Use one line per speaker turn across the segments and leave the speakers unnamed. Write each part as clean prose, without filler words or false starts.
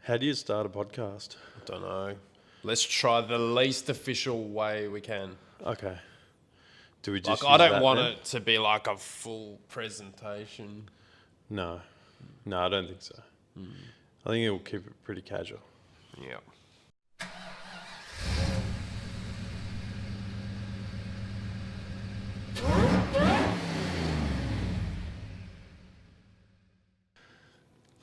How do you start a podcast?
Don't know. Let's try the least official way we can.
Okay. Do we just
Like, I
use
don't
that
want
then?
it to be like a full presentation.
No. No, I don't think so. I think it will keep it pretty casual.
Yeah.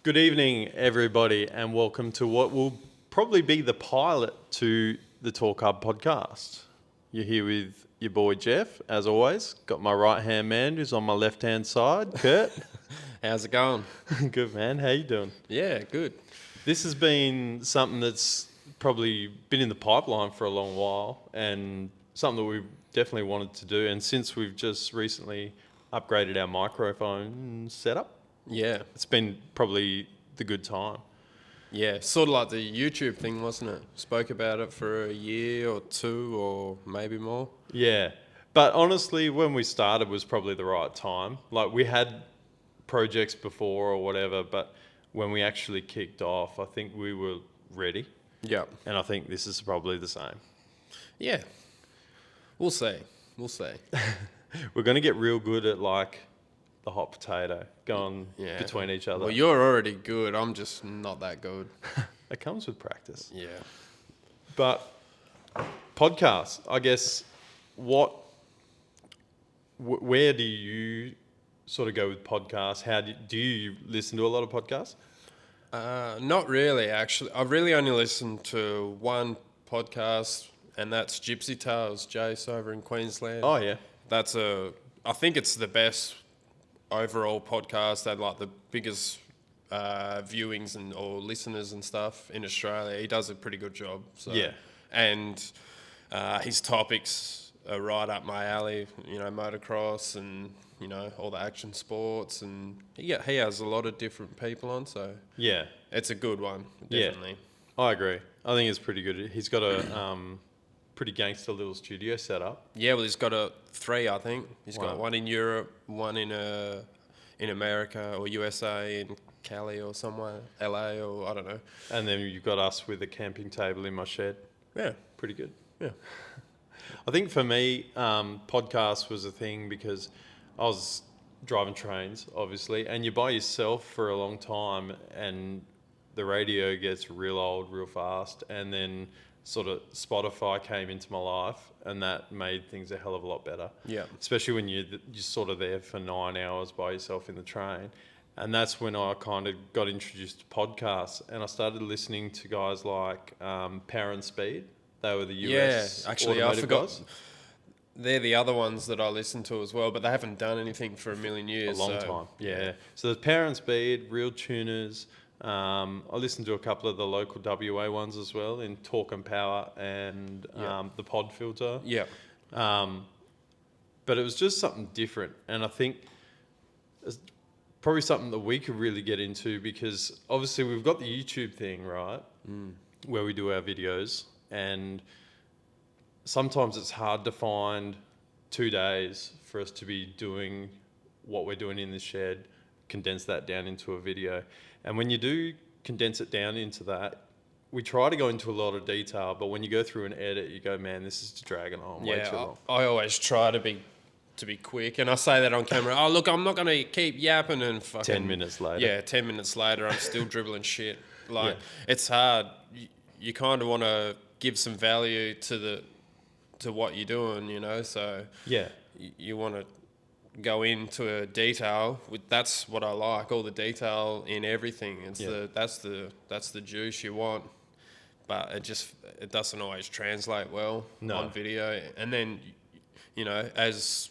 Good evening, everybody, and welcome to what will probably be the pilot to the Torq podcast. You're here with your boy Jeff, as always. Got my right-hand man who's on my left-hand side, Kurt.
How's it going?
Good, man. How you doing?
Yeah, good.
This has been something that's probably been in the pipeline for a long while and something that we definitely wanted to do. And since we've just recently upgraded our microphone setup,
Yeah.
it's been probably the good time.
Yeah, sort of like the YouTube thing, wasn't it? Spoke about it for a year or two or maybe more.
Yeah. But honestly, when we started was probably the right time. Like we had projects before or whatever, but when we actually kicked off, I think we were ready.
Yeah.
And I think this is probably the same.
Yeah. We'll see. We'll see.
We're going to get real good at like the hot potato going between each other.
Well, you're already good. I'm just not that good.
It comes with practice.
Yeah.
But podcasts, I guess, where do you sort of go with podcasts? How do you listen to a lot of podcasts?
Not really, actually. I've really only listened to one podcast, and that's Gypsy Tales, Jace, over in Queensland.
Oh, yeah.
I think it's the best overall podcast. They had like the biggest viewings or listeners and stuff in Australia. He does a pretty good job. So.
Yeah.
And his topics are right up my alley. You know, motocross and all the action sports, and he has a lot of different people on. So
Yeah.
it's a good one,
Yeah.
definitely.
I agree. I think it's pretty good. He's got a pretty gangster little studio set up.
Yeah, well, he's got three, I think. He's got
Wow.
one in Europe, one in America or USA, in Cali or somewhere, LA or I don't know.
And then you've got us with a camping table in my shed.
Yeah,
Pretty good.
yeah,
I think for me, podcast was a thing because I was driving trains, obviously, and you're by yourself for a long time, and the radio gets real old real fast. And then sort of Spotify came into my life, and that made things a hell of a lot better.
yeah,
Especially when you're sort of there for 9 hours by yourself in the train. And that's when I kind of got introduced to podcasts, and I started listening to guys like Power and Speed. They were the US
Actually, I
automotive
forgot.
guys.
They're the other ones that I listen to as well, but they haven't done anything for a million
A
years.
long
so,
time, yeah. So there's Power and Speed, Real Tuners. I listened to a couple of the local WA ones as well, in Torq and Power and the Pod Filter.
Yeah,
But it was just something different, and I think it's probably something that we could really get into, because obviously we've got the YouTube thing, right, where we do our videos, and sometimes it's hard to find 2 days for us to be doing what we're doing in the shed, condense that down into a video. And when you do condense it down into that, we try to go into a lot of detail, but when you go through and edit, you go, man, this is dragging on way too long.
I always try to be quick, and I say that on camera. Oh, look, I'm not going to keep yapping and fucking
10 minutes later.
Yeah, 10 minutes later, I'm still dribbling shit. Like, it's hard. You kind of want to give some value to what you're doing, so
Yeah.
you want to go into a detail. That's what I like, all the detail in everything. That's the juice you want, but it doesn't always translate well on video. And then, as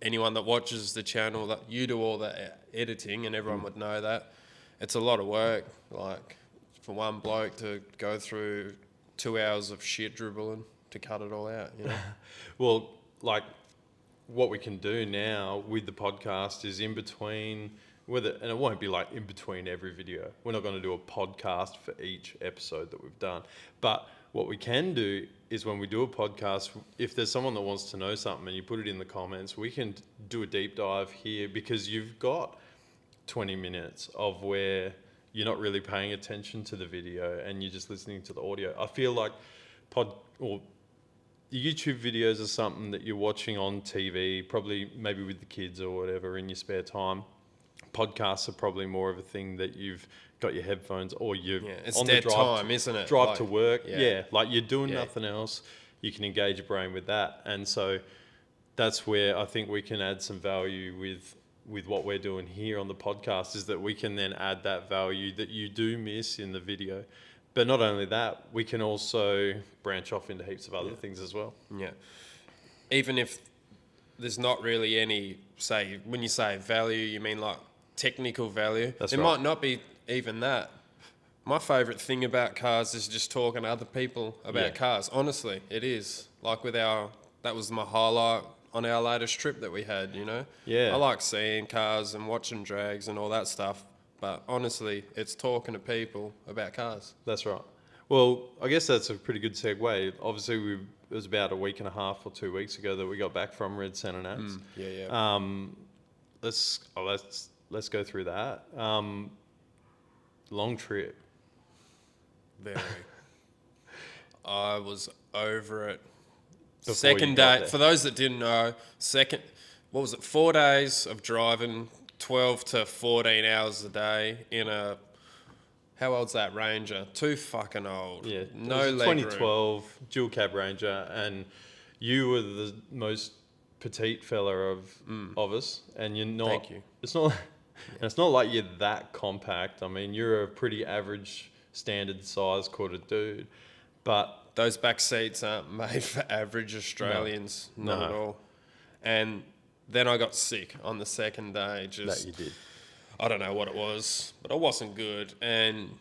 anyone that watches the channel, that you do all the editing, and everyone would know that it's a lot of work. Like, for one bloke to go through 2 hours of shit dribbling to cut it all out,
Well, like what we can do now with the podcast is in between, and it won't be like in between every video. We're not going to do a podcast for each episode that we've done. But what we can do is when we do a podcast, if there's someone that wants to know something and you put it in the comments, we can do a deep dive here, because you've got 20 minutes of where you're not really paying attention to the video and you're just listening to the audio. I feel like YouTube videos are something that you're watching on TV, probably maybe with the kids or whatever in your spare time. Podcasts are probably more of a thing that you've got your headphones or you're
It's
on
dead
the drive
time, isn't it?
Drive
Like,
to work.
yeah.
Yeah, like you're doing
Yeah.
nothing else. You can engage your brain with that. And so that's where I think we can add some value with what we're doing here on the podcast, is that we can then add that value that you do miss in the video. But not only that, we can also branch off into heaps of other things as well.
Yeah. Even if there's not really any, say, when you say value, you mean like technical value.
That's
it
right.
might not be even that. My favourite thing about cars is just talking to other people about
Yeah.
cars. Honestly, it is. Like that was my highlight on our latest trip that we had, you know?
Yeah.
I like seeing cars and watching drags and all that stuff. But honestly, it's talking to people about cars.
That's right. Well, I guess that's a pretty good segue. Obviously, it was about a week and a half or 2 weeks ago that we got back from Red Santa Nats.
Yeah.
Let's go through that. Long trip.
Very. I was over it.
Before
Second
you got
day,
there.
for those that didn't know, 4 days of driving 12 to 14 hours a day in a, how old's that Ranger? Too fucking old.
Yeah,
No
it was
leg room.
2012 dual cab Ranger, and you were the most petite fella of us, and you're not.
Thank you.
It's not. And it's not like you're that compact. I mean, you're a pretty average, standard size quarter dude, but
Those back seats aren't made for average Australians, not
No.
at all. And then I got sick on the second day.
that you did.
I don't know what it was, but I wasn't good. And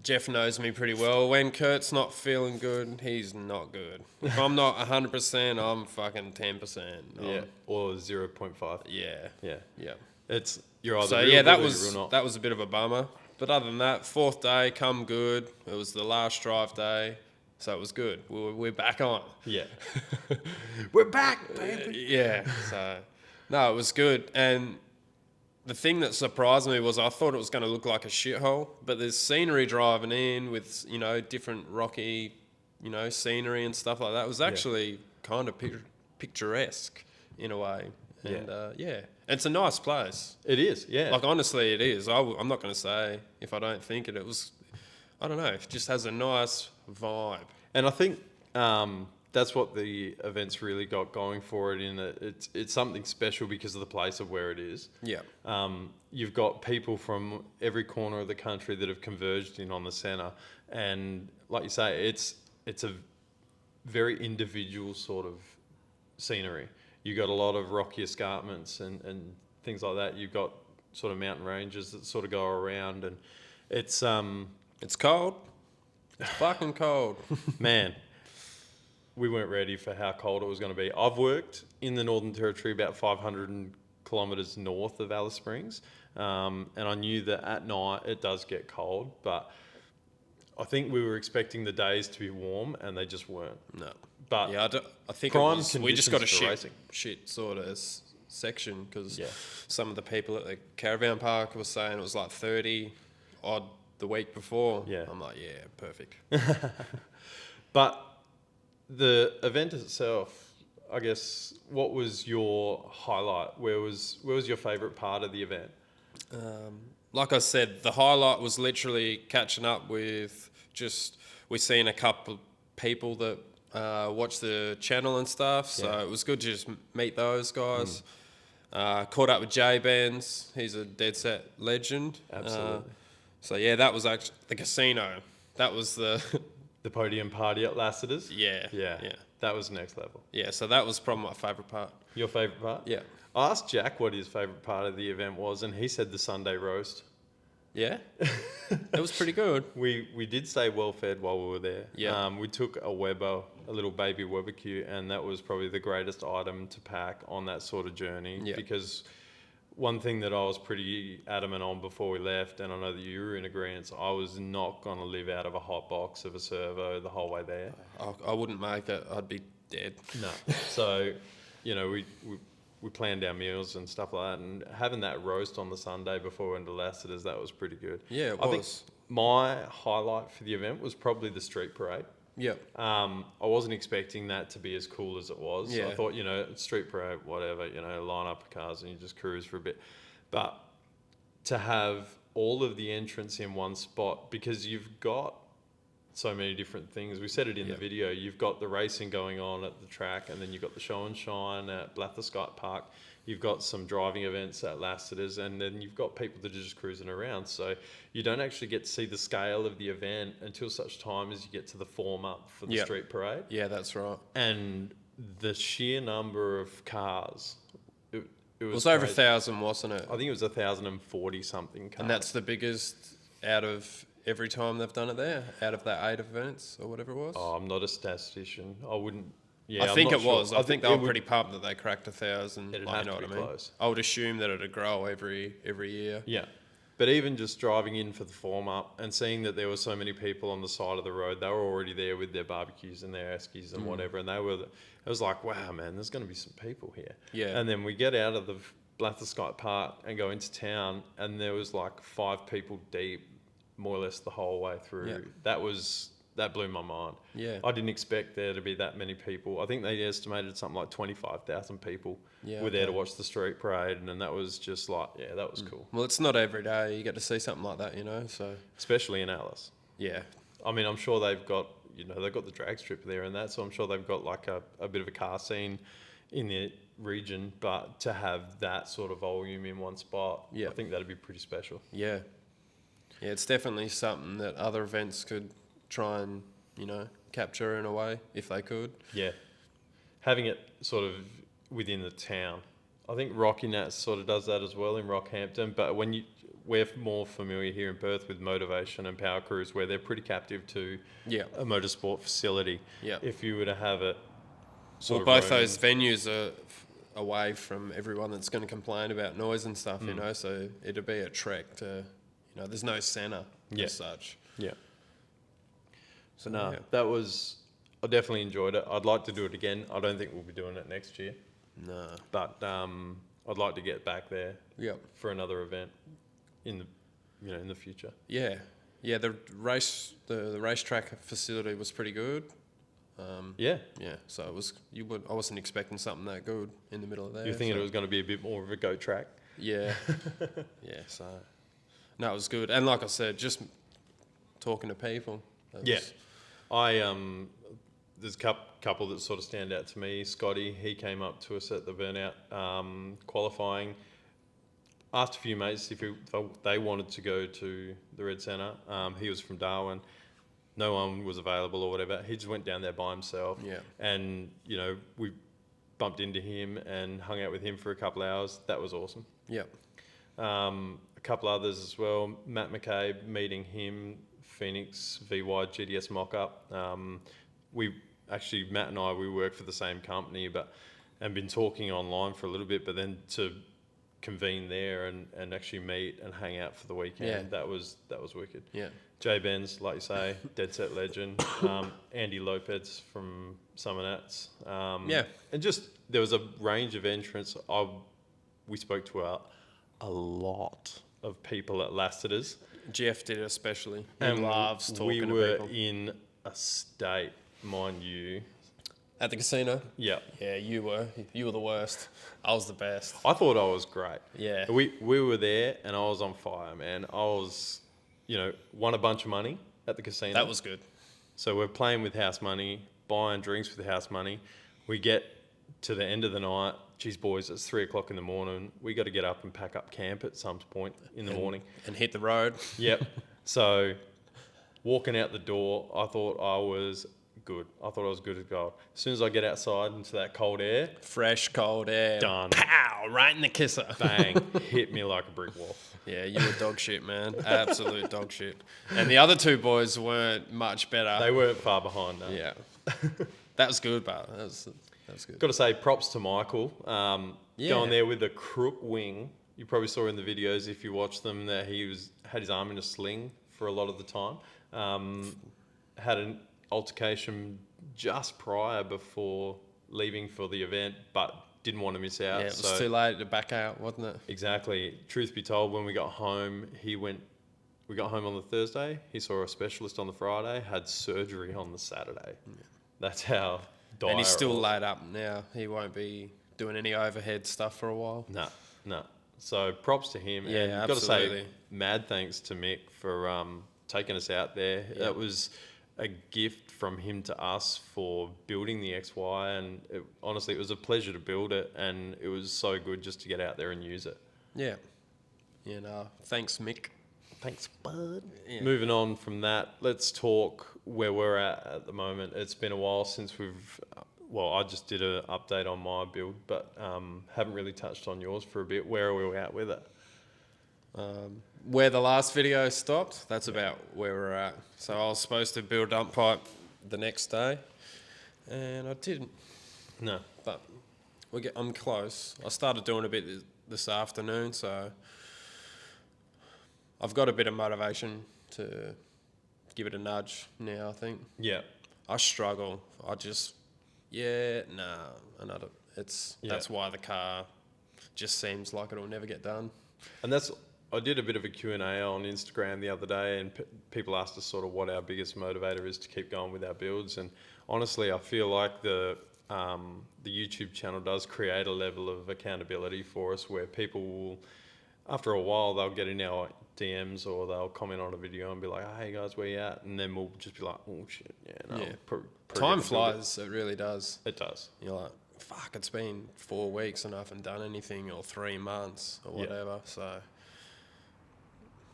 Jeff knows me pretty well. When Kurt's not feeling good, he's not good. If I'm not 100%, I'm fucking 10%.
Yeah, or 0.5.
Yeah.
Yeah,
Yeah.
you're either
So
real
yeah,
good
that
or
was
you're real not.
that was a bit of a bummer. But other than that, fourth day, come good. It was the last drive day, so it was good. We're back on.
Yeah, we're back, baby.
Yeah. So no, it was good. And the thing that surprised me was I thought it was going to look like a shithole, but there's scenery driving in with, you know, different rocky, you know, scenery and stuff like that. It was actually kind of picturesque in a way. And it's a nice place.
It is. Yeah,
Like, honestly, it is. I'm not going to say if I don't think it. It was, I don't know, it just has a nice vibe.
and I think that's what the event's really got going for it. In that it's something special because of the place of where it is.
Yeah.
You've got people from every corner of the country that have converged in on the centre, and like you say, it's a very individual sort of scenery. You've got a lot of rocky escarpments and things like that. You've got sort of mountain ranges that sort of go around, and it's
cold. It's fucking cold.
man, we weren't ready for how cold it was going to be. I've worked in the Northern Territory about 500 kilometres north of Alice Springs, and I knew that at night it does get cold, but I think we were expecting the days to be warm, and they just weren't.
No.
But
Yeah, I think
prime
we just got a
conditions for racing.
shit sort of section because
Yeah.
some of the people at the caravan park were saying it was like 30 odd the week before.
Yeah.
I'm like, yeah, perfect.
But the event itself, I guess, what was your highlight? Where was your favourite part of the event?
Like I said, the highlight was literally catching up with we seen a couple people that watch the channel and stuff, so
Yeah.
it was good to just meet those guys. Caught up with Jay Benz, he's a dead set legend.
Absolutely.
So yeah, that was actually the casino. That was the
The podium party at Lassiter's?
yeah.
That was next level.
Yeah, so that was probably my favourite part.
Your favourite part?
Yeah.
I asked Jack what his favourite part of the event was, and he said the Sunday roast.
Yeah? It was pretty good.
We did stay well fed while we were there.
Yeah.
We took a little baby Webbecue, and that was probably the greatest item to pack on that sort of journey.
Yeah.
Because one thing that I was pretty adamant on before we left, and I know that you were in agreement, I was not going to live out of a hot box of a servo the whole way there.
I wouldn't make it. I'd be dead.
No. So, you know, we we planned our meals and stuff like that, and having that roast on the Sunday before we went to Lassiter's, that was pretty good.
Yeah, it
I think
was.
my highlight for the event was probably the street parade.
Yep.
I wasn't expecting that to be as cool as it was.
Yeah.
I thought, street parade, whatever, line up the cars and you just cruise for a bit. But to have all of the entrance in one spot, because you've got so many different things. We said it in the video. You've got the racing going on at the track, and then you've got the show and shine at Blatherskite Park. You've got some driving events at Lassiter's, and then you've got people that are just cruising around. So you don't actually get to see the scale of the event until such time as you get to the form up for the street parade.
Yeah, that's right.
And the sheer number of cars, it was
over
crazy.
1,000, wasn't it?
I think it was 1,040 something cars.
And that's the biggest out of every time they've done it there, out of that 8 events or whatever it was.
Oh, I'm not a statistician. I wouldn't. Yeah,
I think
I'm
it
not sure.
was. I think they were
it would-
pretty pumped that they cracked 1,000.
It'd
Like,
have
you know
to
what
be
I mean?
close.
I would assume that it'd grow every year.
Yeah. But even just driving in for the form up and seeing that there were so many people on the side of the road, they were already there with their barbecues and their eskies and whatever. And it was like, wow, man, there's going to be some people here.
Yeah.
And then we get out of the Blatherskite Park and go into town, and there was like 5 people deep, more or less the whole way through.
Yeah.
That blew my mind.
Yeah.
I didn't expect there to be that many people. I think they estimated something like 25,000 people
Yeah,
were there to
okay.
watch the street parade, and that was just like, yeah, that was cool.
Well, it's not every day you get to see something like that, so
Especially in Alice.
yeah.
I mean, I'm sure they've got the drag strip there and that, so I'm sure they've got like a bit of a car scene in the region, but to have that sort of volume in one spot,
Yeah.
I think that'd be pretty special.
Yeah. Yeah, it's definitely something that other events could try and, capture in a way, if they could.
Yeah. Having it sort of within the town. I think Rocky Nat sort of does that as well in Rockhampton, but we're more familiar here in Perth with Motivation and Power Cruise, where they're pretty captive to
Yeah.
a motorsport facility.
Yeah.
If you were to have it
Well,
of
both
roaming-
those venues are away from everyone that's going to complain about noise and stuff, so it'd be a trek to, there's no centre
Yeah.
as such.
Yeah.
So,
No,
yeah.
I definitely enjoyed it. I'd like to do it again. I don't think we'll be doing it next year,
No.
but I'd like to get back there
Yep.
for another event in the future.
Yeah. Yeah, the racetrack facility was pretty good.
Yeah.
Yeah, so I wasn't expecting something that good in the middle of there.
You're thinking
so.
it was going to be a bit more of a go track.
Yeah. Yeah, so no, it was good. And like I said, just talking to people. that
Yeah.
was-
There's a couple that sort of stand out to me. Scotty, he came up to us at the Burnout qualifying, asked a few mates if they wanted to go to the Red Centre. He was from Darwin. No one was available or whatever. He just went down there by himself.
Yeah.
And, we bumped into him and hung out with him for a couple of hours. That was awesome.
Yep.
A couple others as well. Matt McCabe, meeting him, Phoenix VY GDS mock-up. Matt and I, we work for the same company, and been talking online for a little bit, but then to convene there and actually meet and hang out for the weekend,
Yeah.
that was wicked.
Yeah.
Jay Benz, like you say, dead set legend. Andy Lopez from Summernats.
Yeah.
And just, there was a range of entrants. We spoke to a lot of people at Lassiter's.
Jeff did especially. He
And
loves talking to
We were
people.
in a state, mind you.
At the casino?
Yeah.
Yeah, you were. You were the worst. I was the best.
I thought I was great.
Yeah.
We were there and I was on fire, man. I was, won a bunch of money at the casino.
That was good.
So we're playing with house money, buying drinks with house money. We get to the end of the night. Geez, boys, it's 3:00 in the morning. We got to get up and pack up camp at some point in the morning.
And hit the road.
Yep. So walking out the door, I thought I was good. I thought I was good as gold. As soon as I get outside into that cold air,
Fresh, cold air.
Done.
Pow! Right in the kisser.
bang, hit me like a brick wall.
Yeah, you were dog shit, man. Absolute dog shit. And the other two boys weren't much better.
They weren't far behind. No.
Yeah. That was good, but that was good.
Got to say props to Michael.
Yeah.
Going there with a crook wing. You probably saw in the videos if you watched them that he had his arm in a sling for a lot of the time. Had an altercation just prior before leaving for the event, but didn't want to miss out.
Yeah, it was too late to back out, wasn't it?
Exactly. Truth be told, when we got home, we got home on the Thursday. He saw a specialist on the Friday, had surgery on the Saturday. Yeah. That's how dire.
And he's still laid up now. He won't be doing any overhead stuff for a while.
No. So props to him.
Yeah,
and
absolutely.
Got to say, mad thanks to Mick for taking us out there.
Yeah.
That was a gift from him to us for building the XY, and honestly, it was a pleasure to build it, and it was so good just to get out there and use it.
Yeah. Thanks, Mick.
Thanks, bud.
Yeah.
Moving on from that, let's talk where we're at the moment. It's been a while since I just did an update on my build, but haven't really touched on yours for a bit. Where are we at with it?
Where the last video stopped, that's about where we're at. So I was supposed to build dump pipe the next day, and I didn't.
No.
But I'm close. I started doing a bit this afternoon, so I've got a bit of motivation to give it a nudge now, I think.
Yeah.
I struggle. That's why the car just seems like it'll never get done.
And I did a bit of a Q&A on Instagram the other day, and people asked us sort of what our biggest motivator is to keep going with our builds. And honestly, I feel like the YouTube channel does create a level of accountability for us, where people will, after a while, they'll get in our DMs or they'll comment on a video and be like, oh, "Hey guys, where you at?" And then we'll just be like, "Oh shit,
Time flies. It really does.
It does.
You're like, fuck, it's been 4 weeks and I haven't done anything, or 3 months or whatever. So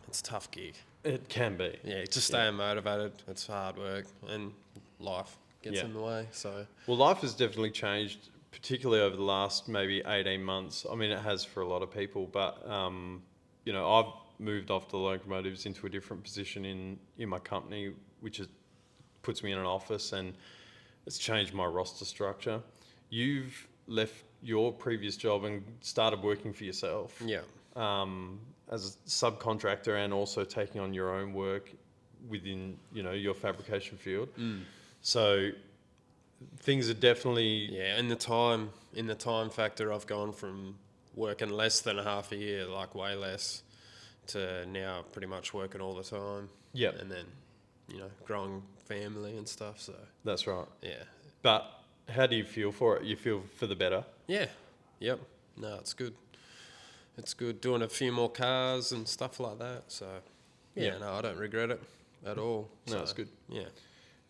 it's a tough gig.
It can be.
Yeah, just staying motivated. It's hard work, and life gets in the way. So
life has definitely changed, particularly over the last maybe 18 months. I mean, it has for a lot of people, but I've moved off the locomotives into a different position in my company, which puts me in an office, and it's changed my roster structure. You've left your previous job and started working for yourself.
Yeah.
As a subcontractor, and also taking on your own work within, your fabrication field. So things are definitely...
Yeah, in the time factor, I've gone from working less than a half a year, like way less, to now pretty much working all the time.
Yeah.
And then, growing family and stuff, so...
That's right.
Yeah.
But how do you feel for it? You feel for the better?
Yeah. Yep. No, it's good. It's good doing a few more cars and stuff like that. So, no, I don't regret it at all.
No, it's good.
Yeah.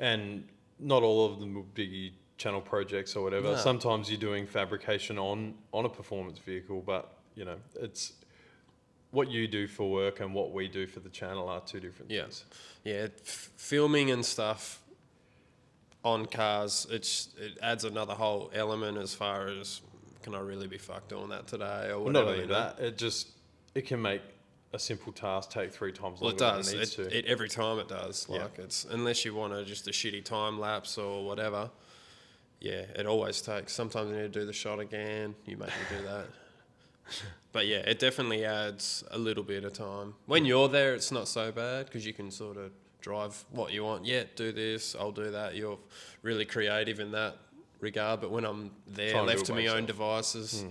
And not all of them will be channel projects or whatever.
No.
Sometimes you're doing fabrication on a performance vehicle, but, it's what you do for work and what we do for the channel are two different things.
Yeah, filming and stuff on cars, it adds another whole element as far as, can I really be fucked doing that today or whatever?
Well, not only that, it can make a simple task take 3 times longer than it needs to.
Every time it does. Like it's, unless you want just a shitty time lapse or whatever. Yeah, it always takes. Sometimes you need to do the shot again. You make me do that. But yeah, it definitely adds a little bit of time. When you're there, it's not so bad because you can sort of drive what you want. Yeah, do this, I'll do that. You're really creative in that regard. But when I'm there, left to my own devices,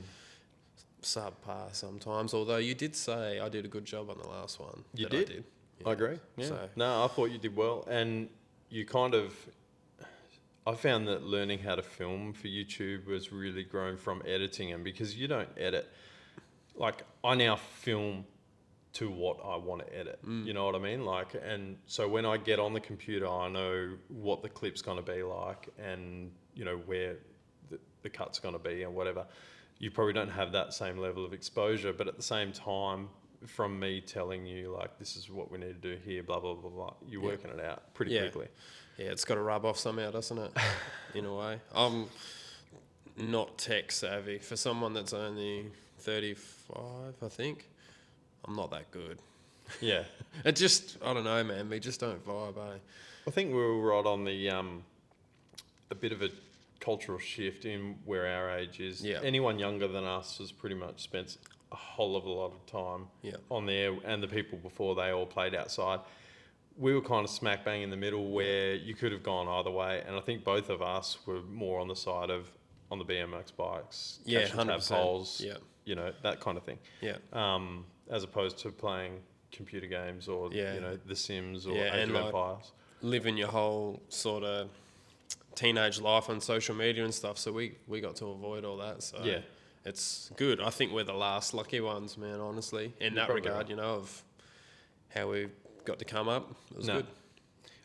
subpar sometimes. Although you did say I did a good job on the last one.
You did?
I did.
I agree. Yeah.
So,
no, I thought you did well. And you I found that learning how to film for YouTube was really grown from editing, and because you don't edit, like I now film to what I want to edit. You know what I mean? Like, and so when I get on the computer, I know what the clip's going to be like, and where the cut's going to be and whatever. You probably don't have that same level of exposure, but at the same time, from me telling you like this is what we need to do here, blah blah blah blah, you're working it out pretty quickly. Yeah,
it's got to rub off somehow, doesn't it? In a way, I'm not tech savvy. For someone that's only 35, I think, I'm not that good.
Yeah,
it just, I don't know, man. We just don't vibe, eh?
I think we were right on the a bit of a cultural shift in where our age is.
Yeah.
Anyone younger than us has pretty much spent a whole of a lot of time on there, and the people before, they all played outside. We were kind of smack bang in the middle where you could have gone either way, and I think both of us were more on the side of on the BMX bikes,
Yeah,
catch and tab
100%.
poles,
Yeah.
you know, that kind of thing.
Yeah.
As opposed to playing computer games or,
Yeah.
you know, The Sims or
Yeah,
Age
and
of
like
Empires.
living your whole sort of teenage life on social media and stuff. So we got to avoid all that. So
Yeah.
it's good. I think we're the last lucky ones, man, honestly, in
You
that
probably
regard,
are.
you know, of how we got to come up. It was
No.
good.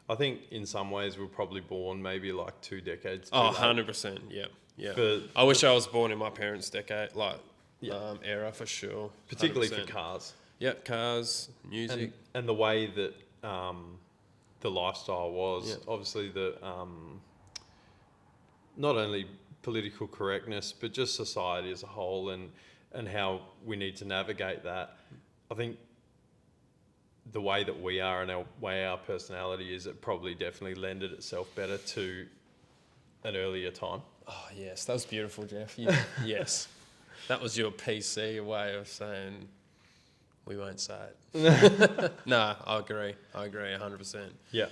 I think in some ways we're probably born maybe like 2 decades too
Oh,
late.
100%. Yeah. Yeah.
For-
I wish I was born in my parents' decade,
Yeah.
era for sure.
Particularly
100%.
for cars.
Yep, cars, music.
And the way that the lifestyle was,
Yeah.
obviously the not only political correctness, but just society as a whole and how we need to navigate that. I think the way that we are and the way our personality is, it probably definitely lended itself better to an earlier time.
Oh, yes, that was beautiful, Jeff. Yes. That was your PC way of saying we won't say it. No, I agree 100%.
Yeah.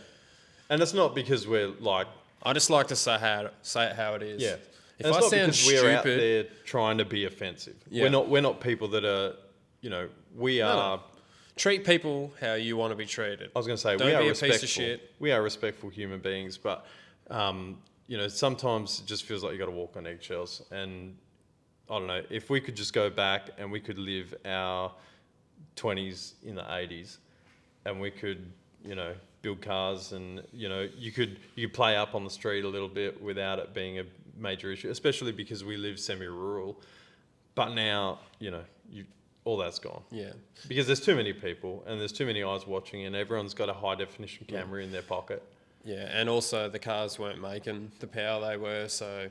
And it's not because we're like,
I just like to say it how it is.
yeah.
If
And it's
I
not
sound
because we're out
stupid,
there trying to be offensive.
Yeah.
We're not people that are, you know, we are.
no. Treat people how you want to be treated.
I was going to say
Don't
we are
be a piece of
respectful.
shit.
We are respectful human beings, but you know, sometimes it just feels like you got to walk on eggshells. And I don't know, if we could just go back and we could live our 20s in the 80s, and we could, you know, build cars, and you know, you could play up on the street a little bit without it being a major issue, especially because we live semi-rural. But now, you know, all that's gone.
Yeah.
Because there's too many people and there's too many eyes watching, and everyone's got a high definition camera in their pocket.
Yeah, and also the cars weren't making the power they were, so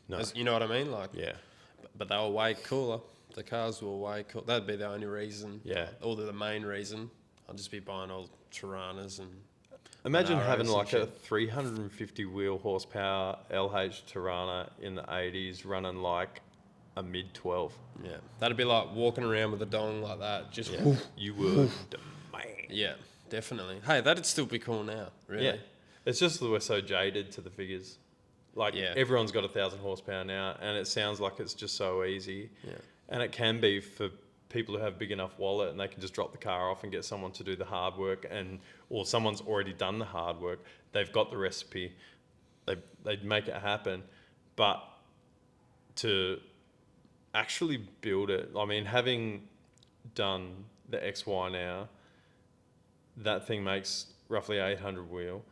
No.
you know what I mean? Like,
Yeah.
but they were way cooler. The cars were way cool. That'd be the only reason.
Yeah.
Or the main reason. I'd just be buying old Tiranas and.
Imagine
Monaros
having
and
like a
shit.
350 wheel horsepower LH Tirana in the 80s running like a mid 12.
Yeah, that'd be like walking around with a dong like that. Just
Yeah.
woof.
You would. Man.
Yeah, definitely. Hey, that'd still be cool now. Really.
Yeah. It's just that we're so jaded to the figures. Like
Yeah.
everyone's got 1,000 horsepower now, and it sounds like it's just so easy.
Yeah.
And it can be for people who have big enough wallet and they can just drop the car off and get someone to do the hard work, or someone's already done the hard work. They've got the recipe. They'd make it happen. But to actually build it, I mean, having done the XY now, that thing makes roughly 800 wheel.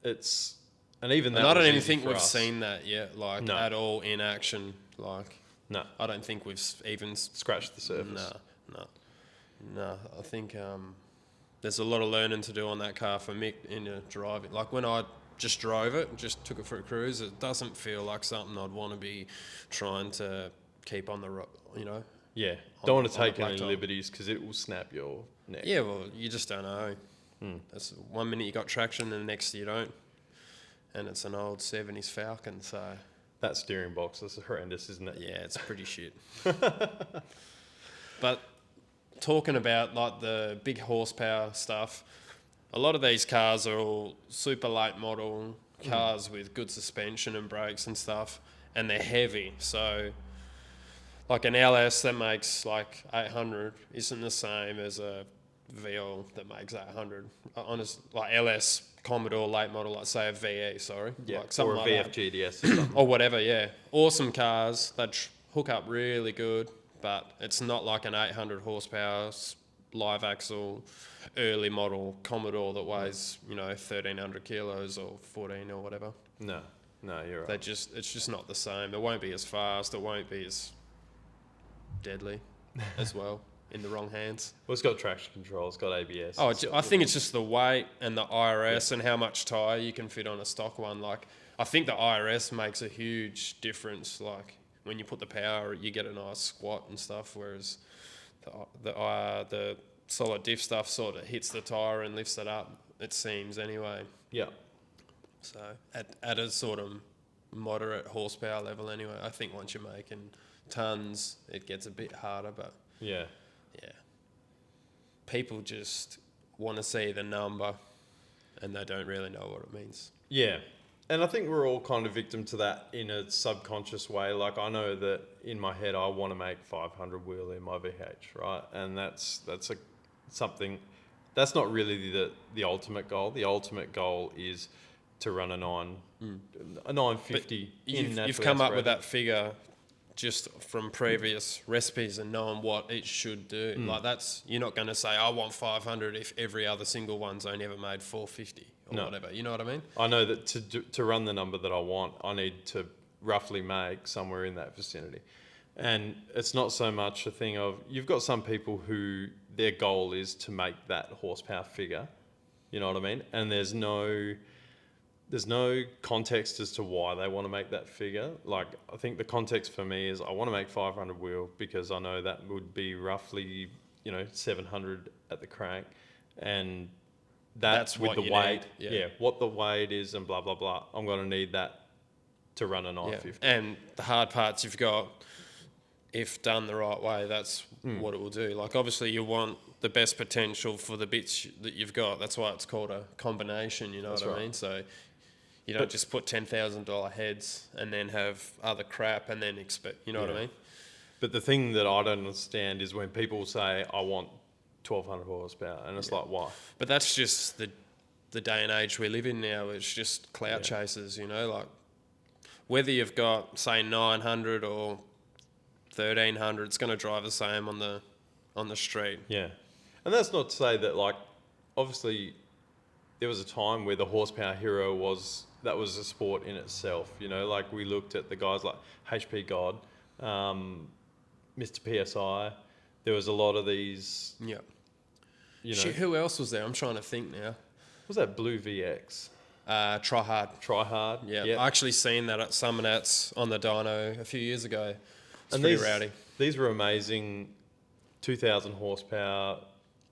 And even that.
And I don't
was
even
easy
think
for
we've
us.
seen that yet, like
No.
at all in action. Like,
No,
I don't think we've even.
scratch the surface.
No. I think there's a lot of learning to do on that car for Mick in your driving. Like when I just drove it, just took it for a cruise, it doesn't feel like something I'd want to be trying to keep on the you know.
Yeah,
On
don't want
the-
to
on the
take any
blacktop.
liberties because it will snap your neck.
Yeah, well, you just don't know. That's 1 minute you got traction and the next you don't. And it's an old 70s Falcon, so
That steering box is horrendous, isn't it?
yeah, it's pretty shit. But talking about like the big horsepower stuff, a lot of these cars are all super late model cars with good suspension and brakes and stuff, and they're heavy. So like an LS that makes like 800 isn't the same as a VL that makes 800. Honest, like LS Commodore late model, like say a VE, sorry.
Yeah,
Like something
or a
like that.
VFGDS or something.
Or whatever, yeah. Awesome cars. They hook up really good, but it's not like an 800 horsepower live axle early model Commodore that weighs, 1,300 kilos or 14 or whatever.
No, you're right.
It's just not the same. It won't be as fast. It won't be as deadly as well in the wrong hands.
Well, it's got traction control, it's got ABS.
Oh,
it's got
I think it's just the weight and the IRS and how much tyre you can fit on a stock one. Like, I think the IRS makes a huge difference. Like, when you put the power, you get a nice squat and stuff, whereas the solid diff stuff sort of hits the tyre and lifts it up, it seems anyway.
Yeah.
So, at a sort of moderate horsepower level anyway, I think once you're making tons, it gets a bit harder, but
Yeah.
yeah. People just want to see the number and they don't really know what it means.
Yeah. And I think we're all kind of victim to that in a subconscious way. Like I know that in my head, I want to make 500 wheel in my VH, right? And that's something that's not really the ultimate goal. The ultimate goal is to run a 950
You've come up with that figure just from previous recipes and knowing what it should do. Like you're not going to say I want 500 if every other single one's only ever made 450 or whatever. You know what I mean?
I know that to run the number that I want, I need to roughly make somewhere in that vicinity. And it's not so much a thing of, you've got some people who their goal is to make that horsepower figure. You know what I mean? And there's no context as to why they want to make that figure. Like, I think the context for me is I want to make 500 wheel because I know that would be roughly, 700 at the crank. And that's with the weight. Yeah, what the weight is and blah, blah, blah. I'm going to need that to run a 950.
Yeah. And the hard parts you've got, if done the right way, that's what it will do. Like, obviously, you want the best potential for the bits that you've got. That's why it's called a combination, you know what I mean? So you don't just put $10,000 heads and then have other crap and then expect, you know what I mean?
But the thing that I don't understand is when people say, I want 1,200 horsepower, and it's like, why?
But that's just the day and age we live in now. It's just clout chasers, like whether you've got, say, 900 or 1,300, it's going to drive the same on the street.
Yeah. And that's not to say that, like, obviously there was a time where the horsepower hero was a sport in itself, like we looked at the guys like HP God, Mr. PSI. There was a lot of these.
Yeah. Shit, who else was there? I'm trying to think now.
Was that Blue VX?
Try Hard.
Try Hard.
Yeah.
Yep.
I actually seen that at Summonats on the dyno a few years ago. It's pretty rowdy.
These were amazing 2,000 horsepower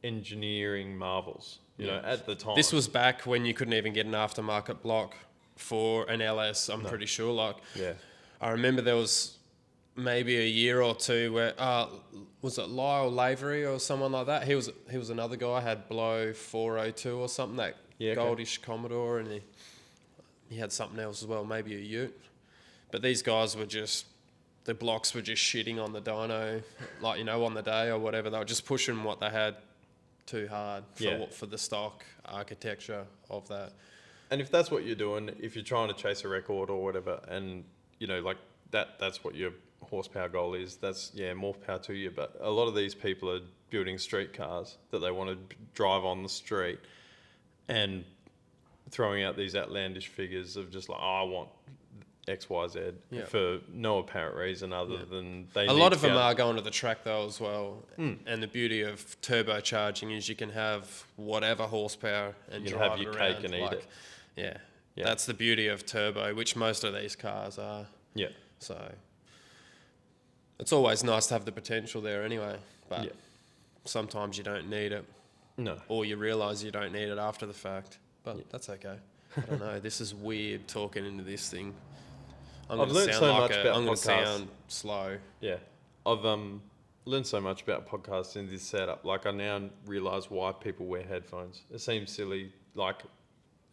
engineering marvels, at the time.
This was back when you couldn't even get an aftermarket block for an LS, I'm pretty sure. Like, I remember there was maybe a year or two where, was it Lyle Lavery or someone like that? He was another guy, had Blow 402 or something, that goldish Commodore, and he had something else as well, maybe a Ute. But these guys were just, the blocks were just shitting on the dyno, like, on the day or whatever. They were just pushing what they had too hard for the stock architecture of that.
And if that's what you're doing, if you're trying to chase a record or whatever, and, like that's what your horsepower goal is, that's, more power to you. But a lot of these people are building street cars that they want to drive on the street and throwing out these outlandish figures of just like, I want X, Y, Z for no apparent reason other than they.
A lot of them are going to the track though as well, and the beauty of turbocharging is you can have whatever horsepower and
you can
drive
have your
around,
cake and eat it.
Yeah, that's the beauty of turbo, which most of these cars are. Yeah. So it's always nice to have the potential there anyway, but sometimes you don't need it.
No.
Or you realise you don't need it after the fact, but that's okay. I don't know. This is weird talking into this thing.
I've learned so much about podcasts.
I'm going to sound slow.
Yeah. I've learned so much about podcasts in this setup. Like, I now realise why people wear headphones. It seems silly, like,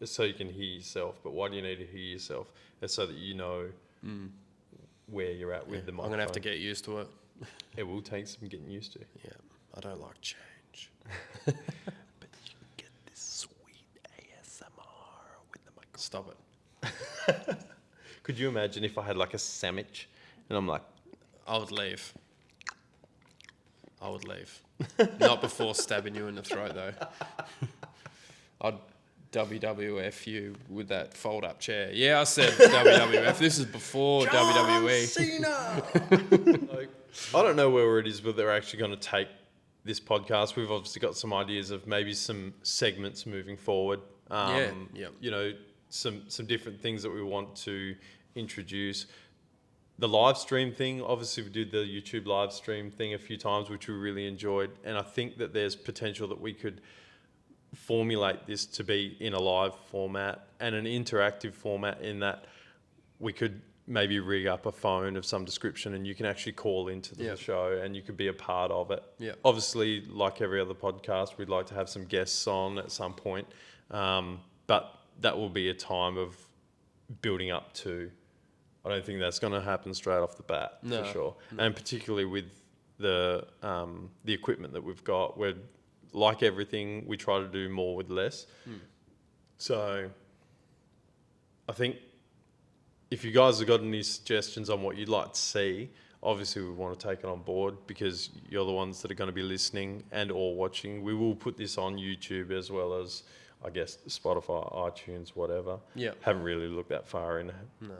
it's so you can hear yourself, but why do you need to hear yourself? It's so that you know where you're at with the microphone.
I'm going to have to get used to it.
It will take some getting used to.
Yeah. I don't like change.
But you can get this sweet ASMR with the microphone.
Stop it.
Could you imagine if I had like a sandwich and I'm like...
I would leave. Not before stabbing you in the throat though. I'd WWF you with that fold-up chair. Yeah, I said WWF. This is before
John
WWE.
Cena! Like, I don't know where it is, but they're actually going to take this podcast. We've obviously got some ideas of maybe some segments moving forward. Some different things that we want to introduce. The live stream thing, obviously we did the YouTube live stream thing a few times, which we really enjoyed. And I think that there's potential that we could formulate this to be in a live format and an interactive format, in that we could maybe rig up a phone of some description and you can actually call into the show and you could be a part of it. Obviously, like every other podcast, we'd like to have some guests on at some point. But that will be a time of building up to. I don't think that's going to happen straight off the bat,
No,
for sure.
no.
And particularly with the equipment that we've got, we're like everything, we try to do more with less. So I think if you guys have got any suggestions on what you'd like to see, obviously we want to take it on board because you're the ones that are going to be listening and or watching. We will put this on YouTube as well as, I guess, Spotify, iTunes, whatever.
Yeah.
Haven't really looked that far in,
No.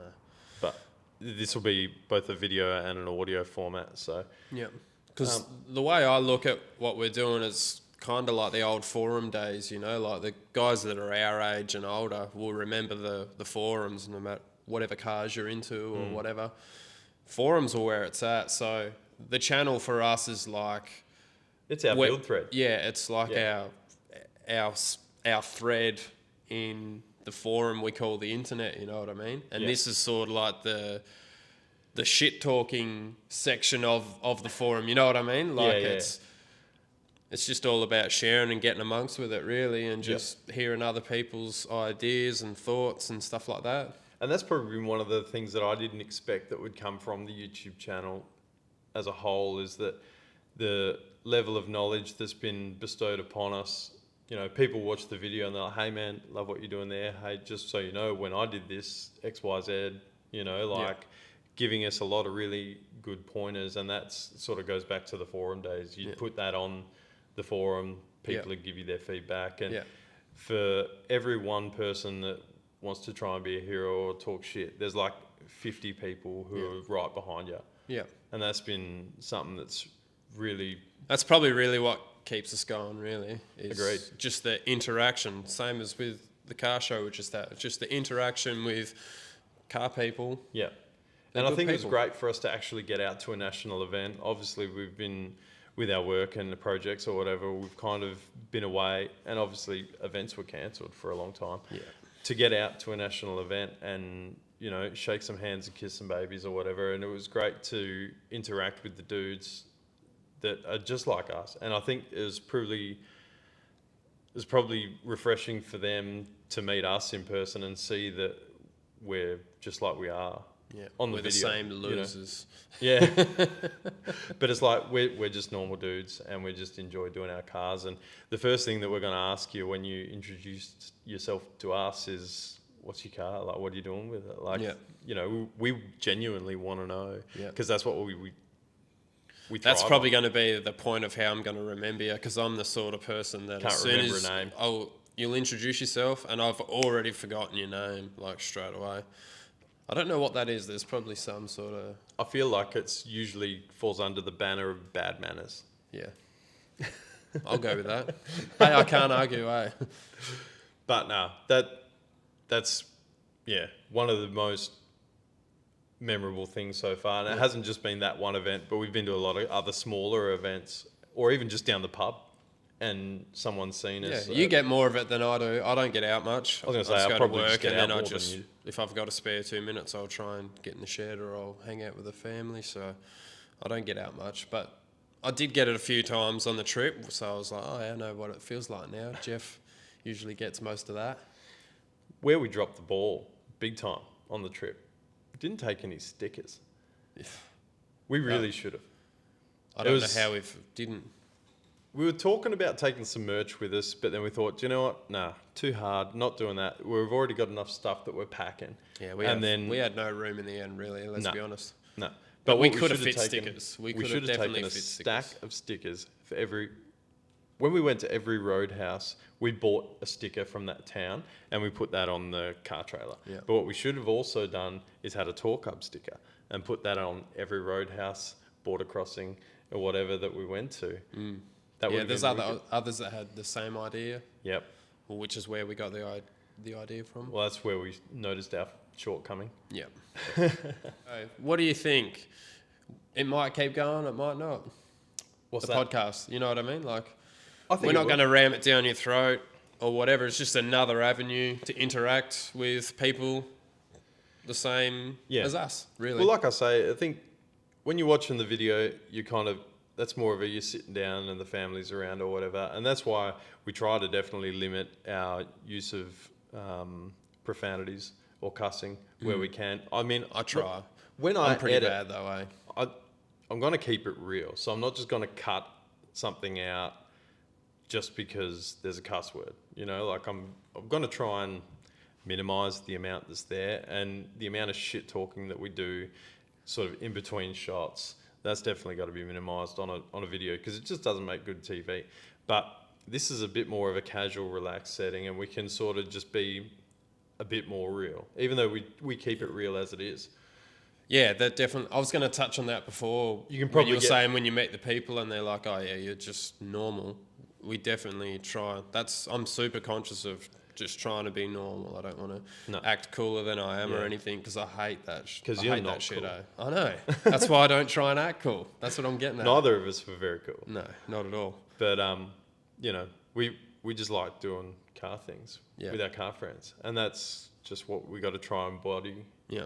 but this will be both a video and an audio format. So
Yeah. Because the way I look at what we're doing is kind of like the old forum days, you know, like the guys that are our age and older will remember the forums, no matter whatever cars you're into or whatever. Forums are where it's at. So the channel for us is like,
it's our build thread.
yeah, it's like our thread in the forum we call the internet, you know what I mean? And this is sort of like the shit talking section of the forum, you know what I mean? Like it's just all about sharing and getting amongst with it, really, and just hearing other people's ideas and thoughts and stuff like that.
And that's probably been one of the things that I didn't expect that would come from the YouTube channel as a whole, is that the level of knowledge that's been bestowed upon us. You know, people watch the video and they're like, hey man, love what you're doing there. Hey, just so you know, when I did this, X, Y, Z, you know, like giving us a lot of really good pointers. And that's sort of goes back to the forum days. You put that on the forum, people would give you their feedback. And for every one person that wants to try and be a hero or talk shit, there's like 50 people who are right behind you.
Yeah.
And that's been something that's really...
That's probably really what keeps us going, really. Is
Agreed.
Just the interaction, same as with the car show, which is that. Just the interaction with car people.
Yeah.
They're
And I
good
think it was
people.
great for us to actually get out to a national event. Obviously, we've been, with our work and the projects or whatever, we've kind of been away, and obviously events were cancelled for a long time.
Yeah.
To get out to a national event and, you know, shake some hands and kiss some babies or whatever. And it was great to interact with the dudes that are just like us. And I think it was probably refreshing for them to meet us in person and see that we're just like we are.
Yeah.
On
We're
the
the
video,
same
you know.
losers.
Yeah. But it's like we're just normal dudes and we just enjoy doing our cars. And the first thing that we're going to ask you when you introduce yourself to us is, what's your car? Like, what are you doing with it? Like, you know, we genuinely want to know, because that's what we
That's
thrive
probably
on.
going to be the point of how I'm going to remember you, because I'm the sort of person that
Can't
as soon
remember
as
a name.
you'll introduce yourself and I've already forgotten your name, like straight away. I don't know what that is. There's probably some sort of...
I feel like it's usually falls under the banner of bad manners.
Yeah. I'll go with that. Hey, I can't argue, eh?
But no, that's one of the most memorable things so far. And it hasn't just been that one event, but we've been to a lot of other smaller events, or even just down the pub, and someone's seen us.
Yeah, you get more of it than I do. I don't get out much.
I was going to say,
just
I'll
go to
probably just
work
get
and
out
then I
more than
just,
you.
if I've got a spare 2 minutes, I'll try and get in the shed or I'll hang out with the family. So I don't get out much, but I did get it a few times on the trip. So I was like, oh, yeah, I know what it feels like now. Jeff usually gets most of that.
Where we dropped the ball big time on the trip, didn't take any stickers. We really should have.
I don't know how we didn't.
We were talking about taking some merch with us, but then we thought, do you know what? Nah, too hard. Not doing that. We've already got enough stuff that we're packing.
Yeah, we had no room in the end, really. Let's be honest.
No,
But we
what
could have
should
fit
taken-
stickers. We
We
could
should
have
have
definitely
taken a
fit
stack
stickers.
of stickers for every. When we went to every roadhouse, we bought a sticker from that town and we put that on the car trailer.
Yeah.
But what we should have also done is had a Torq sticker and put that on every roadhouse, border crossing, or whatever that we went to. That
Yeah,
would
there's
have been wicked.
others that had the same idea,
Yep.
which is where we got the idea from.
Well, that's where we noticed our shortcoming.
Yeah. What do you think? It might keep going, it might not.
What's
The
that?
podcast, you know what I mean? Like,
I think
we're
it
not
will.
going to ram it down your throat or whatever. It's just another avenue to interact with people the same as us, really.
Well, like I say, I think when you're watching the video, you kind of, that's more of a, you're sitting down and the family's around or whatever. And that's why we try to definitely limit our use of profanities or cussing where we can. I mean,
I try.
look, when I
I'm pretty
edit,
bad though, eh?
I'm going to keep it real. So I'm not just going to cut something out just because there's a cuss word. You know, like I'm going to try and minimize the amount that's there, and the amount of shit talking that we do sort of in between shots. That's definitely got to be minimized on a video, because it just doesn't make good TV. But this is a bit more of a casual, relaxed setting, and we can sort of just be a bit more real, even though we keep it real as it is.
Yeah, that definitely. I was going to touch on that before.
You can
when
probably
you were
get-
saying when you meet the people and they're like, "Oh yeah, you're just normal." We definitely try. I'm super conscious of just trying to be normal. I don't want to
No.
act cooler than I am
Yeah.
or anything, because I hate that.
'Cause
I
you're
hate
not
that shit.
cool.
Eh? I know. That's why I don't try and act cool. That's what I'm getting at.
Neither of us were very cool.
No, not at all.
But you know, we just like doing car things with our car friends, and that's just what we got to try and embody.
Yeah,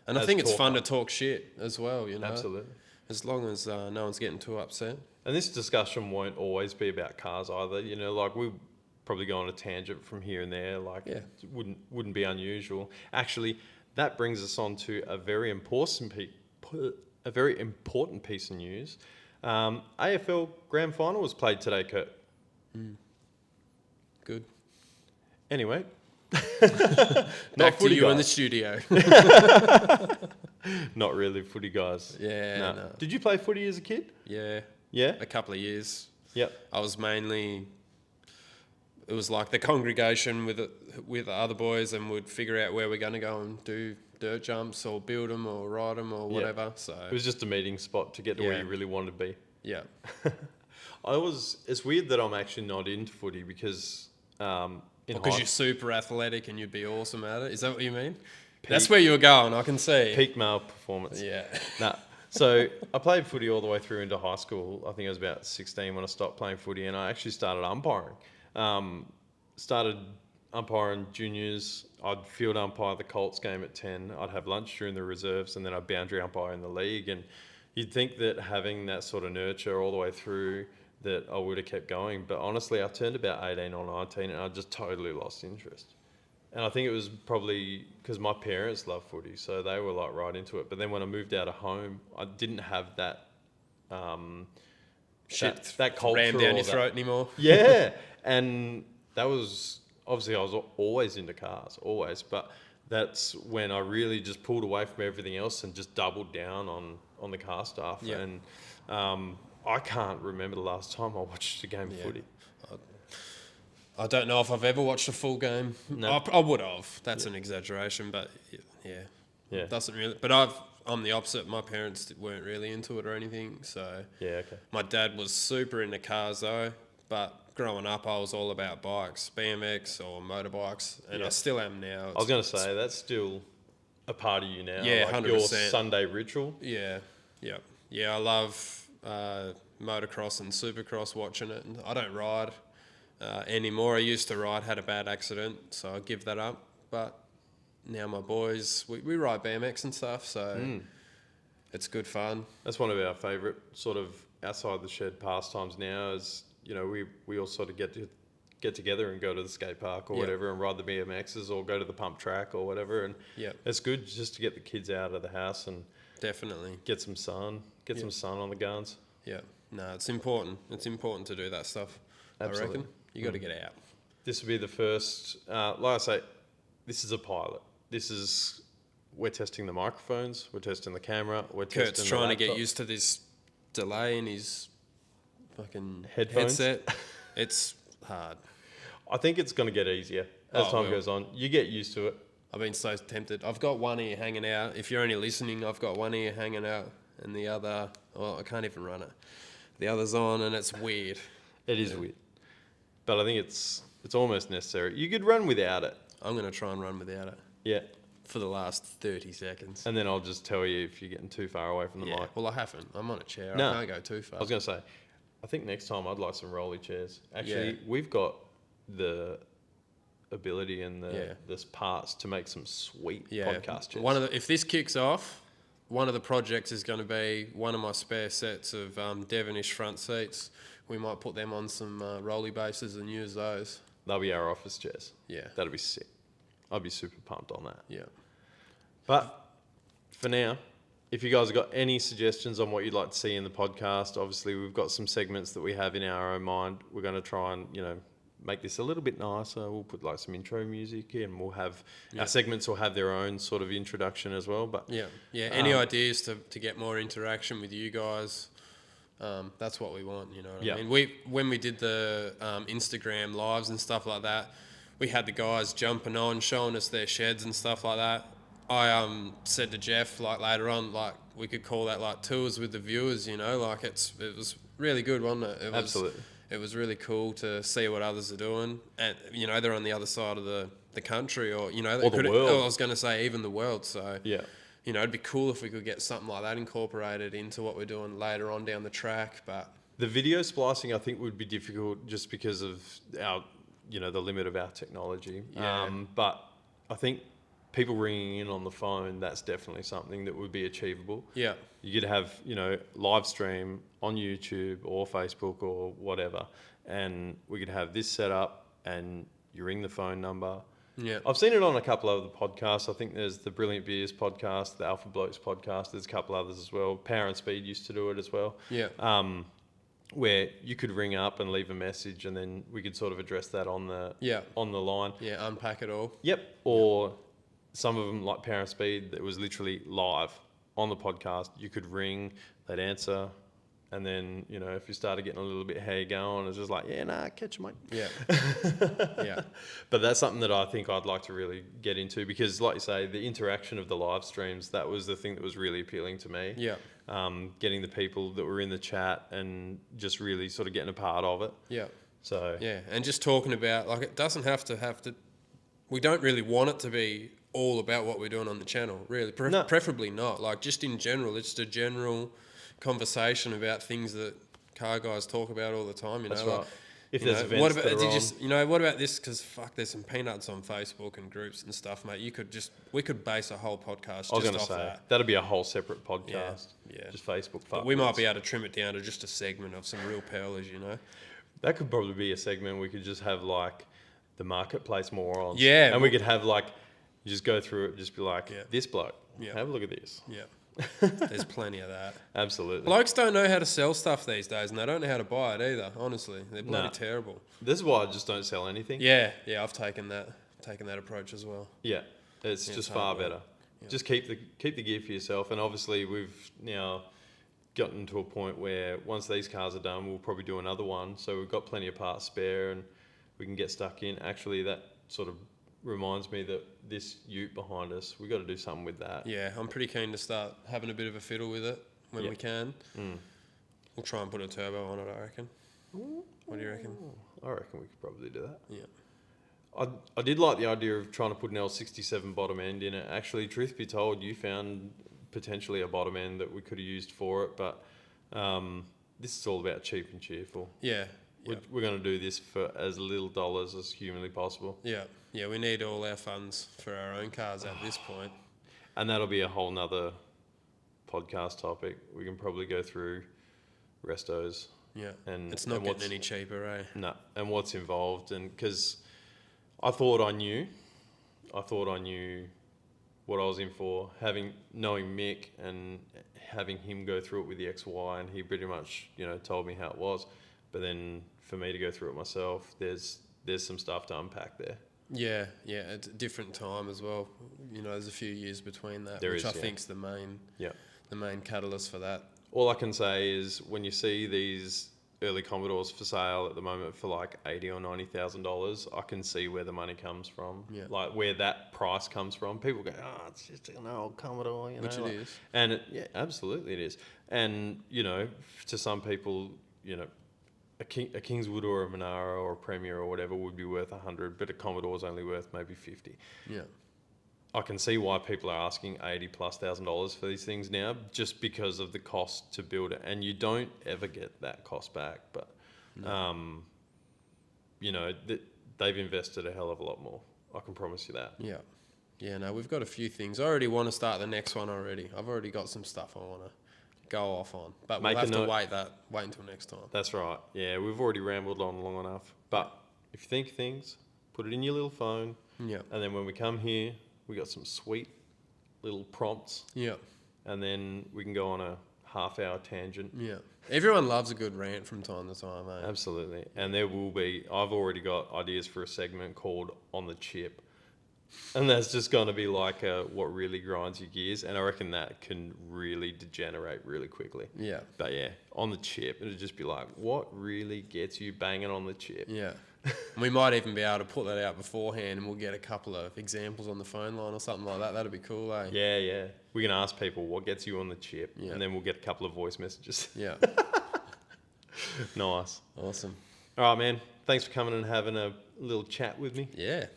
and I
As
think it's fun
Torq.
to talk shit as well. You know,
Absolutely.
as long as no one's getting too upset.
And this discussion won't always be about cars either. You know, like we probably go on a tangent from here and there. Like,
Yeah.
it wouldn't be unusual. Actually, that brings us on to a very important piece of news. AFL Grand Final was played today, Kurt.
Good.
Anyway,
Back to
footy
you in the
guys.
studio.
Not really footy guys.
Yeah,
No.
no.
Did you play footy as a kid?
Yeah,
Yeah.
a couple of years.
Yep.
I was mainly. It was like the congregation with other boys, and we'd figure out where we're going to go and do dirt jumps or build them or ride them or whatever. So
It was just a meeting spot to get to where
Yeah.
you really wanted to be.
yeah,
It's weird that I'm actually not into footy because
because you're super athletic and you'd be awesome at it. Is that what you mean? That's where you were going. I can see.
peak male performance.
Yeah.
Nah. So I played footy all the way through into high school. I think I was about 16 when I stopped playing footy, and I actually started umpiring. Started umpiring juniors. I'd field umpire the Colts game at 10. I'd have lunch during the reserves, and then I'd boundary umpire in the league. And you'd think that having that sort of nurture all the way through, that I would have kept going. But honestly, I turned about 18 or 19, and I just totally lost interest. And I think it was probably because my parents love footy, so they were like right into it. But then when I moved out of home, I didn't have that
Shit
that culture
rammed down
or
your
that-
throat anymore.
Yeah, and that was obviously I was always into cars, always. But that's when I really just pulled away from everything else and just doubled down on the car stuff.
Yeah.
And I can't remember the last time I watched a game of footy.
I don't know if I've ever watched a full game.
No.
I would have. That's an exaggeration, but yeah.
Yeah.
Doesn't really. But I'm the opposite. My parents weren't really into it or anything. So
Yeah, okay.
my dad was super into cars though. But growing up, I was all about bikes, BMX or motorbikes, and I
Yeah.
still am now.
I was going to say, that's still a part of you now.
Yeah,
like your
100%.
Sunday ritual.
Yeah. I love motocross and supercross, watching it. And I don't ride anymore. I used to ride, had a bad accident, so I give that up. But now my boys, we ride BMX and stuff, so it's good fun.
That's one of our favourite sort of outside the shed pastimes now is, you know, we all sort of get together and go to the skate park or
Yeah.
whatever and ride the BMXs or go to the pump track or whatever. And
Yeah.
it's good just to get the kids out of the house and
Definitely.
get some sun, some sun on the guns.
Yeah. No, it's important. It's important to do that stuff.
Absolutely.
I reckon. You got to get out.
This will be the first, like I say, this is a pilot. We're testing the microphones, we're testing the camera, we're
Kurt's
testing
trying
the
to get
laptop.
used to this delay in his fucking
Headphones?
headset. It's hard.
I think it's going to get easier as
Oh,
time
well.
goes on. You get used to it.
I've been so tempted. I've got one ear hanging out. If you're only listening, I've got one ear hanging out and the other, I can't even run it. The other's on and it's weird.
It is weird, but I think it's almost necessary. You could run without it.
I'm going to try and run without it
Yeah.
for the last 30 seconds.
And then I'll just tell you if you're getting too far away from the
Yeah.
mic.
Well, I haven't. I'm on a chair.
No.
I can't go too far.
I was going to say, I think next time I'd like some rolly chairs. Actually,
Yeah.
we've got the ability and
Yeah.
this parts to make some sweet
Yeah.
podcast chairs.
If this kicks off, one of the projects is going to be one of my spare sets of Devonish front seats. We might put them on some rolly bases and use those.
They'll be our office chairs.
Yeah.
That'll be sick. I'd be super pumped on that.
Yeah.
But for now, if you guys have got any suggestions on what you'd like to see in the podcast, obviously we've got some segments that we have in our own mind. We're going to try and, make this a little bit nicer. We'll put like some intro music in. We'll have our segments will have their own sort of introduction as well. But
any ideas to get more interaction with you guys? That's what we want, you know what I mean? When we did the Instagram lives and stuff like that, we had the guys jumping on, showing us their sheds and stuff like that. I said to Jeff, like, later on, like, we could call that like tours with the viewers, like it was really good, wasn't it?
Absolutely.
It was really cool to see what others are doing, and they're on the other side of the country, or
the world.
I was going to say even the world. So
yeah.
It'd be cool if we could get something like that incorporated into what we're doing later on down the track. But
the video splicing, I think, would be difficult just because of our, the limit of our technology.
Yeah.
But I think people ringing in on the phone, that's definitely something that would be achievable.
Yeah.
You could have, live stream on YouTube or Facebook or whatever, and we could have this set up and you ring the phone number.
Yeah.
I've seen it on a couple of the podcasts. I think there's the Brilliant Beers podcast, the Alpha Blokes podcast. There's a couple others as well. Power and Speed used to do it as well.
Yeah.
Where you could ring up and leave a message, and then we could sort of address that on the line.
Yeah, unpack it all.
Yep. Or some of them, like Power and Speed, that was literally live on the podcast. You could ring, they'd answer, and then, if you started getting a little bit how you going, it's just like, catch 'em, mate.
Yeah. Yeah.
But that's something that I think I'd like to really get into, because, like you say, the interaction of the live streams, that was the thing that was really appealing to me.
Yeah.
Getting the people that were in the chat and just really sort of getting a part of it.
Yeah.
So
yeah, and just talking about, like, it doesn't have to. We don't really want it to be all about what we're doing on the channel, really.
No.
Preferably not. Like, just in general, it's just a general conversation about things that car guys talk about all the time.
That's
like,
right. If there's events
what about,
that are on.
what about this? Because there's some peanuts on Facebook and groups and stuff, mate. We could base a whole podcast
I was
just
going to
off
say,
that.
that'd be a whole separate podcast.
Yeah.
Just Facebook.
But we might be able to trim it down to just a segment of some real pearlers,
That could probably be a segment. We could just have like the marketplace morons.
Yeah.
And we could have like, you just go through it, just be like,
Yeah.
this bloke,
Yeah.
have a look at this.
Yeah. There's plenty of that.
Absolutely.
Blokes don't know how to sell stuff these days, and they don't know how to buy it either. Honestly, they're bloody
Nah.
terrible.
This is why I just don't sell anything.
Yeah, I've taken that approach as well.
Yeah. It's
Yeah,
just
it's
far
hard work.
better.
Yeah.
Just keep the gear for yourself. And obviously we've now gotten to a point where once these cars are done, we'll probably do another one. So we've got plenty of parts spare and we can get stuck in. Actually, that sort of reminds me that this ute behind us, we got to do something with that.
Yeah, I'm pretty keen to start having a bit of a fiddle with it when
Yeah.
we can.
Mm.
We'll try and put a turbo on it, I reckon. What do you reckon?
I reckon we could probably do that.
Yeah.
I did like the idea of trying to put an L67 bottom end in it. Actually, truth be told, you found potentially a bottom end that we could have used for it, but this is all about cheap and cheerful.
Yeah.
We're going to do this for as little dollars as humanly possible.
Yeah. Yeah, we need all our funds for our own cars at this point.
And that'll be a whole nother podcast topic. We can probably go through restos.
Yeah.
And
It's not
and
getting any cheaper, eh?
No, and what's involved. And because I thought I knew what I was in for, knowing Mick and having him go through it with the XY, and he pretty much, told me how it was. But then for me to go through it myself, there's some stuff to unpack there.
Yeah, it's a different time as well. There's a few years between that,
There
which
is,
I think's the main catalyst for that.
All I can say is when you see these early Commodores for sale at the moment for like $80,000 or $90,000, I can see where the money comes from.
Yeah.
Like where that price comes from. People go, it's just an old Commodore,
Which it is.
And absolutely it is. And, to some people, a Kingswood or a Monaro or a Premier or whatever would be worth 100, but a Commodore's only worth maybe 50.
Yeah.
I can see why people are asking $80,000+ for these things now, just because of the cost to build it, and you don't ever get that cost back. But, they've invested a hell of a lot more. I can promise you that.
Yeah. Yeah, no, we've got a few things. I already want to start the next one already. I've already got some stuff I want to go off on, but we'll have to wait until next time.
That's right. Yeah, we've already rambled on long enough. But if you think things, put it in your little phone,
Yeah.
and then when we come here, we got some sweet little prompts,
Yeah.
and then we can go on a half-hour tangent.
Yeah. Everyone loves a good rant from time to time, eh?
Absolutely. And there will be, I've already got ideas for a segment called On the Chip. And that's just going to be like what really grinds your gears. And I reckon that can really degenerate really quickly.
Yeah.
But yeah, on the chip, it'll just be like, what really gets you banging on the chip?
Yeah. We might even be able to put that out beforehand and we'll get a couple of examples on the phone line or something like that. That'd be cool, eh?
Yeah, yeah. We can ask people what gets you on the chip.
Yeah.
And then we'll get a couple of voice messages.
Yeah.
Nice.
Awesome.
All right, man. Thanks for coming and having a little chat with me.
Yeah.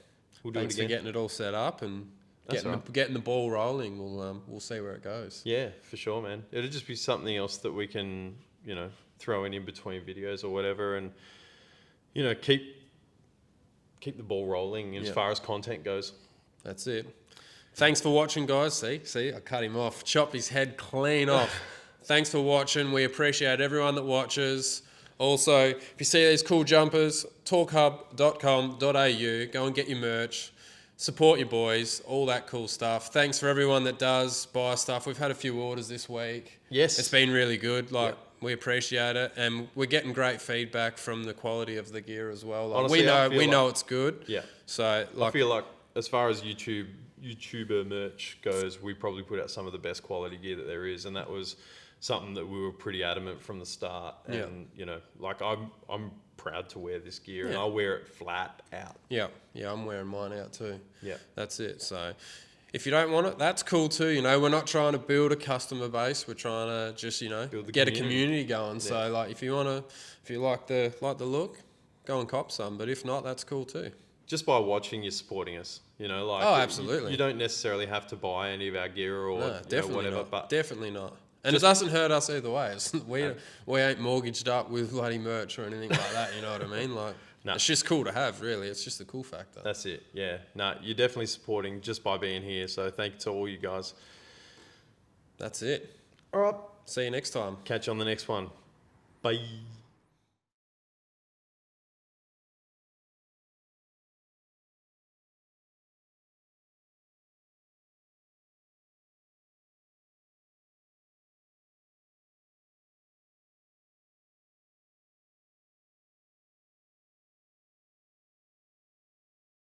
We'll do
Thanks
it
for
again.
getting it all set up and
That's all right.
getting the ball rolling. We'll see where it goes.
Yeah, for sure, man. It'll just be something else that we can, throw in between videos or whatever, and keep the ball rolling as far as content goes.
That's it. Thanks for watching, guys. See, I cut him off. Chop his head clean off. Thanks for watching. We appreciate everyone that watches. Also, if you see these cool jumpers, torqhub.com.au, go and get your merch. Support your boys, all that cool stuff. Thanks for everyone that does buy stuff. We've had a few orders this week.
Yes.
It's been really good. We appreciate it, and we're getting great feedback from the quality of the gear as well.
Honestly,
we know it's good.
Yeah.
So
I feel like as far as YouTuber merch goes, we probably put out some of the best quality gear that there is, and that was something that we were pretty adamant from the start. And I'm proud to wear this gear, and I'll wear it flat out.
Yeah, I'm wearing mine out too.
Yeah.
That's it. So if you don't want it, that's cool too. We're not trying to build a customer base. We're trying to just, get a community going. Yeah. So if you like the look, go and cop some. But if not, that's cool too.
Just by watching, you're supporting us.
Oh, absolutely.
You don't necessarily have to buy any of our gear or whatever.
Not.
But
definitely not. And it doesn't hurt us either way. We ain't mortgaged up with bloody merch or anything like that. You know what I mean? It's just cool to have, really. It's just a cool factor.
That's it. Yeah. No, you're definitely supporting just by being here. So thank you to all you guys.
That's it.
All right.
See you next time.
Catch you on the next one. Bye.